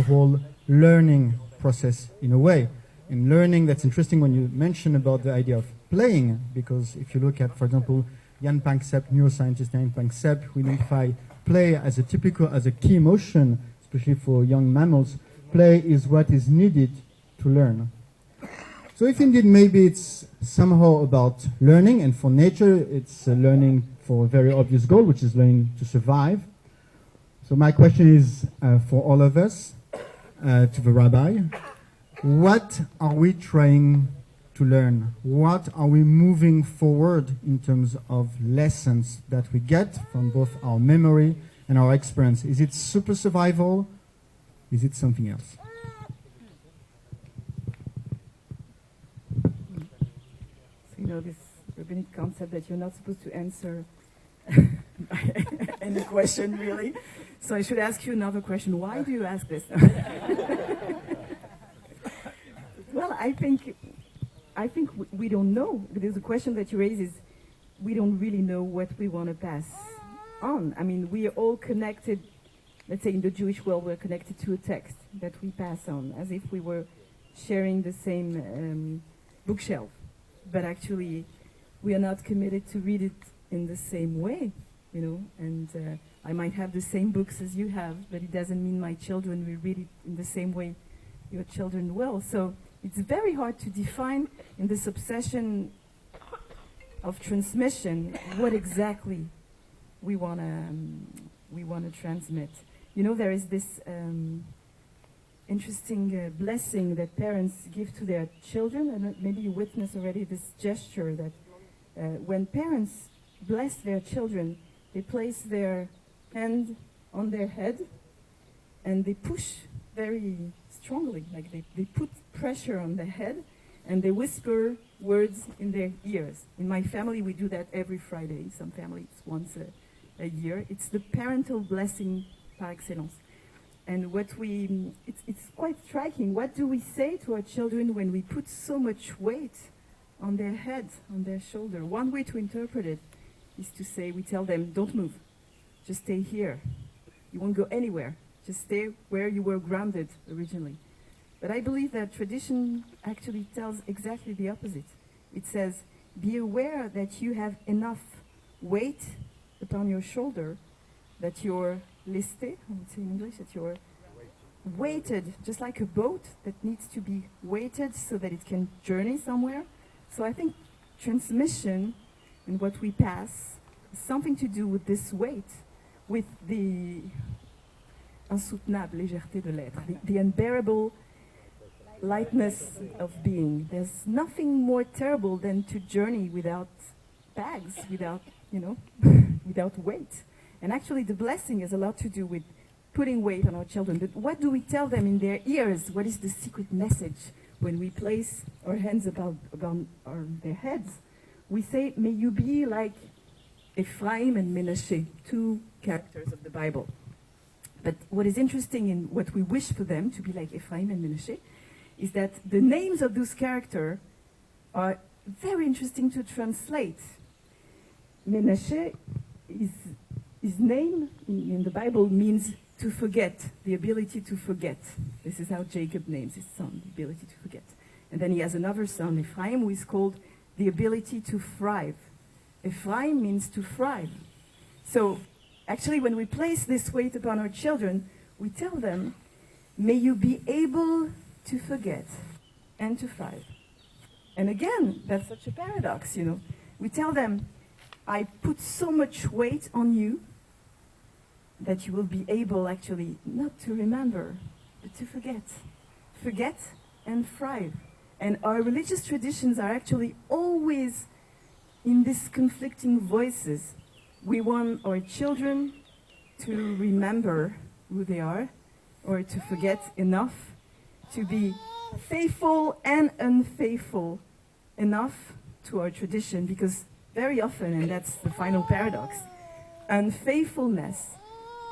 whole learning process in a way. In learning, that's interesting when you mention about the idea of playing, because if you look at, for example, Jan Panksepp, neuroscientist Jan Panksepp, who identify play as a key emotion, especially for young mammals. Play is what is needed to learn. So if indeed maybe it's somehow about learning, and for nature it's learning for a very obvious goal, which is learning to survive. So my question is for all of us, to the rabbi, what are we trying to learn? What are we moving forward in terms of lessons that we get from both our memory and our experience? Is it super survival? Is it something else? So you know this rabbinic concept that you're not supposed to answer any question really. So I should ask you another question. Why do you ask this? Well, I think we don't know. Because the question that you raise is, we don't really know what we want to pass on. I mean, we are all connected. Let's say in the Jewish world, we're connected to a text that we pass on, as if we were sharing the same bookshelf. But actually, we are not committed to read it in the same way, you know. And I might have the same books as you have, but it doesn't mean my children will read it in the same way your children will. So it's very hard to define in this obsession of transmission what exactly we want to transmit. You know, there is this interesting blessing that parents give to their children, and maybe you witnessed already this gesture that when parents bless their children, they place their hand on their head and they push very strongly, like they put pressure on the head and they whisper words in their ears. In my family, we do that every Friday. Some families once a year. It's the parental blessing par excellence. And it's quite striking. What do we say to our children when we put so much weight on their head, on their shoulder? One way to interpret it is to say, we tell them, don't move, just stay here. You won't go anywhere. Just stay where you were grounded originally. But I believe that tradition actually tells exactly the opposite. It says, be aware that you have enough weight upon your shoulder, that you're listé, I would say in English, that you're weighted, just like a boat that needs to be weighted so that it can journey somewhere. So I think transmission and what we pass has something to do with this weight, with the insoutenable légèreté de l'être, the unbearable lightness of being. There's nothing more terrible than to journey without bags, without, you know, without weight. And actually the blessing has a lot to do with putting weight on our children. But what do we tell them in their ears? What is the secret message when we place our hands above their heads? We say, may you be like Ephraim and Menashe, two characters of the Bible. But what is interesting in what we wish for them to be like Ephraim and Menashe is that the names of those characters are very interesting to translate. Menashe, his name in the Bible means to forget, the ability to forget. This is how Jacob names his son, the ability to forget. And then he has another son, Ephraim, who is called the ability to thrive. Ephraim means to thrive. So actually, when we place this weight upon our children, we tell them, may you be able to forget and to thrive. And again, that's such a paradox, you know. We tell them, I put so much weight on you that you will be able actually not to remember, but to forget. Forget and thrive. And our religious traditions are actually always in these conflicting voices. We want our children to remember who they are, or to forget enough, to be faithful and unfaithful enough to our tradition, because very often, and that's the final paradox, unfaithfulness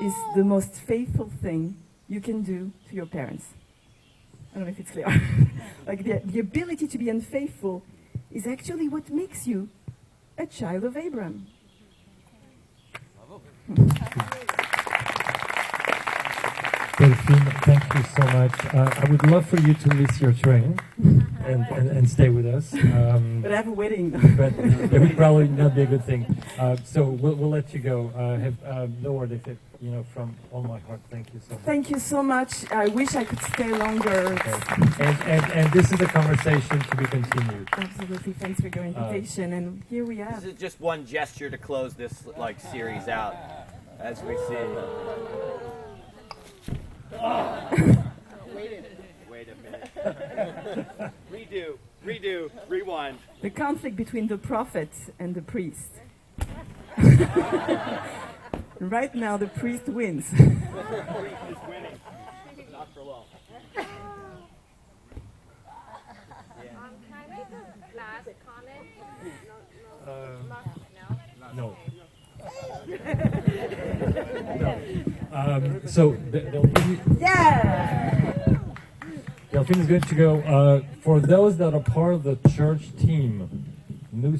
is the most faithful thing you can do to your parents. I don't know if it's clear. Like the ability to be unfaithful is actually what makes you a child of Abraham. Delphine, thank you so much. I would love for you to miss your train and stay with us. But I have a wedding. But it would probably not be a good thing. So we'll let you go. No word if it, from all my heart, thank you so much. Thank you so much. I wish I could stay longer. And this is a conversation to be continued. Absolutely. Thanks for your invitation. And here we are. This is just one gesture to close this series out, as we see. Wait a minute. Redo, rewind. The conflict between the prophet and the priest. Right now, the priest wins. The priest is winning. Not for long. Can I make a last comment? No. So Delphine, Delphine is good to go. For those that are part of the church team, new